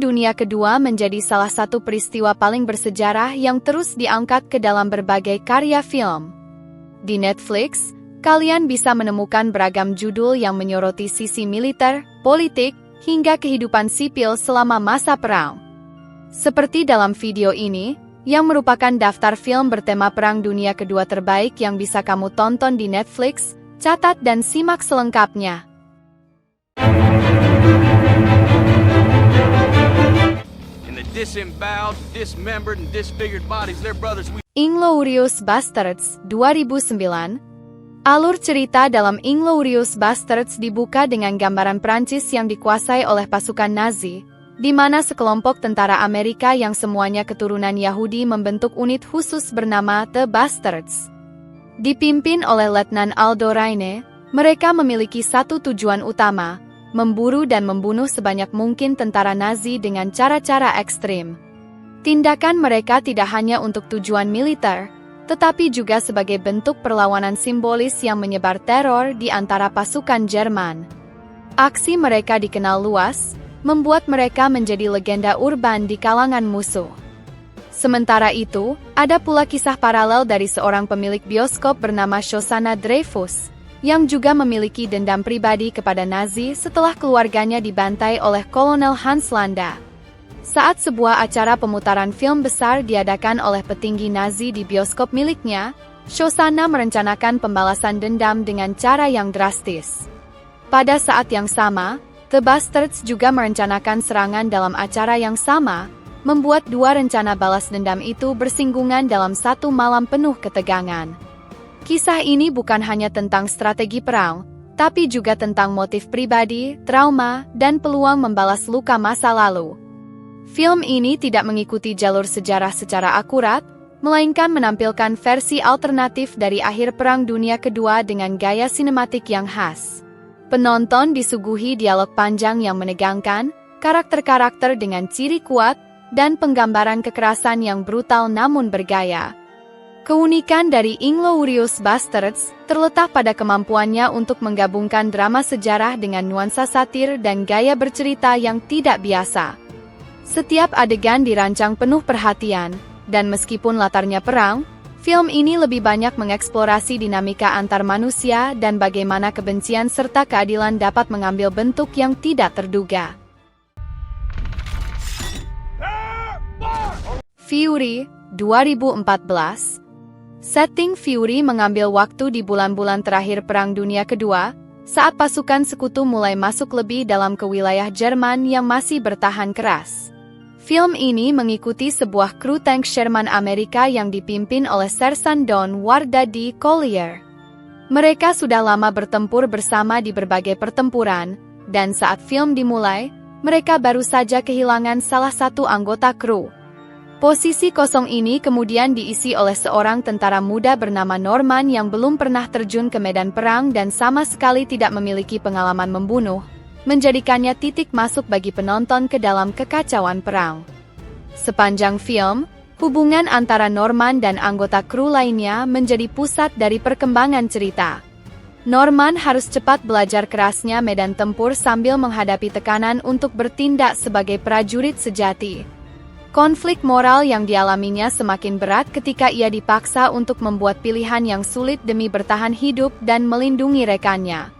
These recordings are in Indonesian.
Dunia Kedua menjadi salah satu peristiwa paling bersejarah yang terus diangkat ke dalam berbagai karya film. Di Netflix, kalian bisa menemukan beragam judul yang menyoroti sisi militer, politik, hingga kehidupan sipil selama masa perang. Seperti dalam video ini, yang merupakan daftar film bertema Perang Dunia Kedua terbaik yang bisa kamu tonton di Netflix, catat dan simak selengkapnya. Inglourious Basterds 2009. Alur cerita dalam Inglourious Basterds dibuka dengan gambaran Prancis yang dikuasai oleh pasukan Nazi, di mana sekelompok tentara Amerika yang semuanya keturunan Yahudi membentuk unit khusus bernama The Bastards. Dipimpin oleh Letnan Aldo Raine, mereka memiliki satu tujuan utama, memburu dan membunuh sebanyak mungkin tentara Nazi dengan cara-cara ekstrim. Tindakan mereka tidak hanya untuk tujuan militer, tetapi juga sebagai bentuk perlawanan simbolis yang menyebar teror di antara pasukan Jerman. Aksi mereka dikenal luas, membuat mereka menjadi legenda urban di kalangan musuh. Sementara itu, ada pula kisah paralel dari seorang pemilik bioskop bernama Shosanna Dreyfus, yang juga memiliki dendam pribadi kepada Nazi setelah keluarganya dibantai oleh Kolonel Hans Landa. Saat sebuah acara pemutaran film besar diadakan oleh petinggi Nazi di bioskop miliknya, Shosanna merencanakan pembalasan dendam dengan cara yang drastis. Pada saat yang sama, The Bastards juga merencanakan serangan dalam acara yang sama, membuat dua rencana balas dendam itu bersinggungan dalam satu malam penuh ketegangan. Kisah ini bukan hanya tentang strategi perang, tapi juga tentang motif pribadi, trauma, dan peluang membalas luka masa lalu. Film ini tidak mengikuti jalur sejarah secara akurat, melainkan menampilkan versi alternatif dari akhir Perang Dunia Kedua dengan gaya sinematik yang khas. Penonton disuguhi dialog panjang yang menegangkan, karakter-karakter dengan ciri kuat, dan penggambaran kekerasan yang brutal namun bergaya. Keunikan dari Inglourious Basterds terletak pada kemampuannya untuk menggabungkan drama sejarah dengan nuansa satir dan gaya bercerita yang tidak biasa. Setiap adegan dirancang penuh perhatian, dan meskipun latarnya perang, film ini lebih banyak mengeksplorasi dinamika antar manusia dan bagaimana kebencian serta keadilan dapat mengambil bentuk yang tidak terduga. Fury 2014. Setting Fury mengambil waktu di bulan-bulan terakhir Perang Dunia Kedua, saat pasukan sekutu mulai masuk lebih dalam ke wilayah Jerman yang masih bertahan keras. Film ini mengikuti sebuah kru tank Sherman Amerika yang dipimpin oleh Sersan Don Warda D. Collier. Mereka sudah lama bertempur bersama di berbagai pertempuran, dan saat film dimulai, mereka baru saja kehilangan salah satu anggota kru. Posisi kosong ini kemudian diisi oleh seorang tentara muda bernama Norman yang belum pernah terjun ke medan perang dan sama sekali tidak memiliki pengalaman membunuh, menjadikannya titik masuk bagi penonton ke dalam kekacauan perang. Sepanjang film, hubungan antara Norman dan anggota kru lainnya menjadi pusat dari perkembangan cerita. Norman harus cepat belajar kerasnya medan tempur sambil menghadapi tekanan untuk bertindak sebagai prajurit sejati. Konflik moral yang dialaminya semakin berat ketika ia dipaksa untuk membuat pilihan yang sulit demi bertahan hidup dan melindungi rekannya.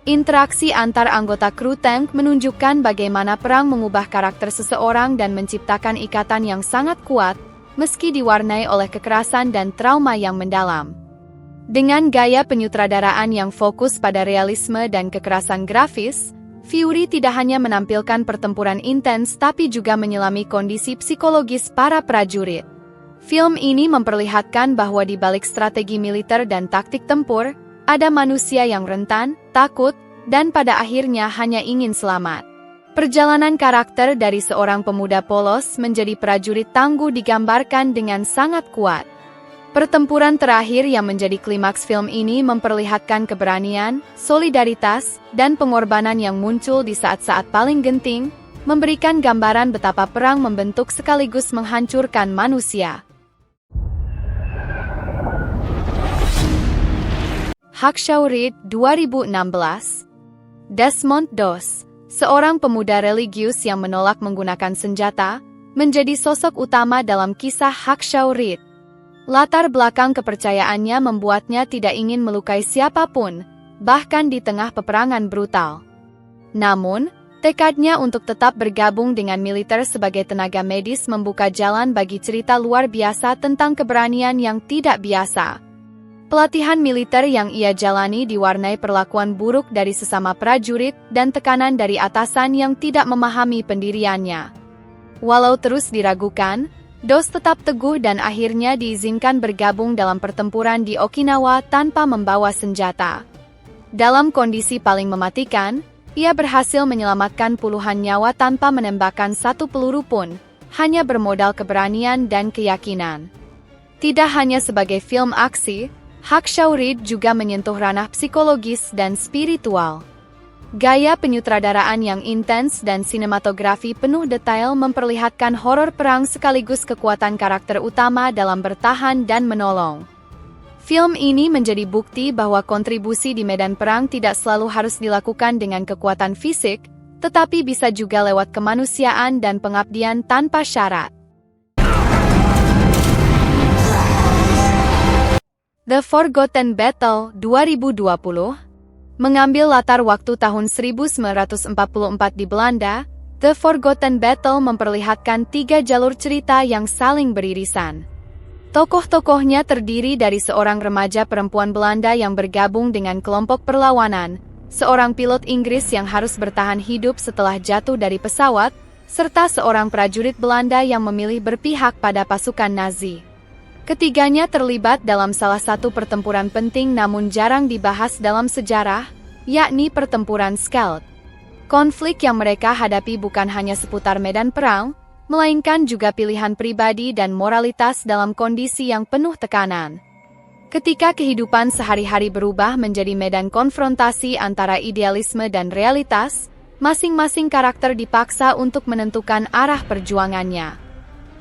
Interaksi antar anggota kru tank menunjukkan bagaimana perang mengubah karakter seseorang dan menciptakan ikatan yang sangat kuat, meski diwarnai oleh kekerasan dan trauma yang mendalam. Dengan gaya penyutradaraan yang fokus pada realisme dan kekerasan grafis, Fury tidak hanya menampilkan pertempuran intens tapi juga menyelami kondisi psikologis para prajurit. Film ini memperlihatkan bahwa di balik strategi militer dan taktik tempur, ada manusia yang rentan, takut, dan pada akhirnya hanya ingin selamat. Perjalanan karakter dari seorang pemuda polos menjadi prajurit tangguh digambarkan dengan sangat kuat. Pertempuran terakhir yang menjadi klimaks film ini memperlihatkan keberanian, solidaritas, dan pengorbanan yang muncul di saat-saat paling genting, memberikan gambaran betapa perang membentuk sekaligus menghancurkan manusia. Hacksaw Ridge 2016. Desmond Doss, seorang pemuda religius yang menolak menggunakan senjata, menjadi sosok utama dalam kisah Hacksaw Ridge. Latar belakang kepercayaannya membuatnya tidak ingin melukai siapapun, bahkan di tengah peperangan brutal. Namun, tekadnya untuk tetap bergabung dengan militer sebagai tenaga medis membuka jalan bagi cerita luar biasa tentang keberanian yang tidak biasa. Pelatihan militer yang ia jalani diwarnai perlakuan buruk dari sesama prajurit dan tekanan dari atasan yang tidak memahami pendiriannya. Walau terus diragukan, Dos tetap teguh dan akhirnya diizinkan bergabung dalam pertempuran di Okinawa tanpa membawa senjata. Dalam kondisi paling mematikan, ia berhasil menyelamatkan puluhan nyawa tanpa menembakkan satu peluru pun, hanya bermodal keberanian dan keyakinan. Tidak hanya sebagai film aksi, Hacksaw Ridge juga menyentuh ranah psikologis dan spiritual. Gaya penyutradaraan yang intens dan sinematografi penuh detail memperlihatkan horor perang sekaligus kekuatan karakter utama dalam bertahan dan menolong. Film ini menjadi bukti bahwa kontribusi di medan perang tidak selalu harus dilakukan dengan kekuatan fisik, tetapi bisa juga lewat kemanusiaan dan pengabdian tanpa syarat. The Forgotten Battle 2020 mengambil latar waktu tahun 1944 di Belanda, The Forgotten Battle memperlihatkan 3 jalur cerita yang saling beririsan. Tokoh-tokohnya terdiri dari seorang remaja perempuan Belanda yang bergabung dengan kelompok perlawanan, seorang pilot Inggris yang harus bertahan hidup setelah jatuh dari pesawat, serta seorang prajurit Belanda yang memilih berpihak pada pasukan Nazi. Ketiganya terlibat dalam salah satu pertempuran penting namun jarang dibahas dalam sejarah, yakni pertempuran Scheldt. Konflik yang mereka hadapi bukan hanya seputar medan perang, melainkan juga pilihan pribadi dan moralitas dalam kondisi yang penuh tekanan. Ketika kehidupan sehari-hari berubah menjadi medan konfrontasi antara idealisme dan realitas, masing-masing karakter dipaksa untuk menentukan arah perjuangannya.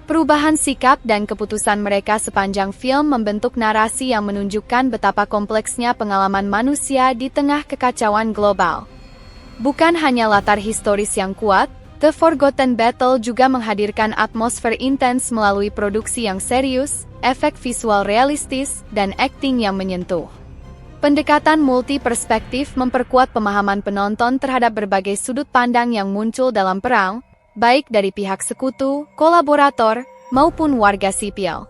Perubahan sikap dan keputusan mereka sepanjang film membentuk narasi yang menunjukkan betapa kompleksnya pengalaman manusia di tengah kekacauan global. Bukan hanya latar historis yang kuat, The Forgotten Battle juga menghadirkan atmosfer intens melalui produksi yang serius, efek visual realistis, dan akting yang menyentuh. Pendekatan multi-perspektif memperkuat pemahaman penonton terhadap berbagai sudut pandang yang muncul dalam perang, baik dari pihak sekutu, kolaborator, maupun warga sipil.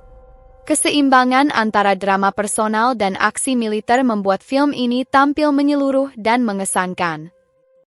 Keseimbangan antara drama personal dan aksi militer membuat film ini tampil menyeluruh dan mengesankan.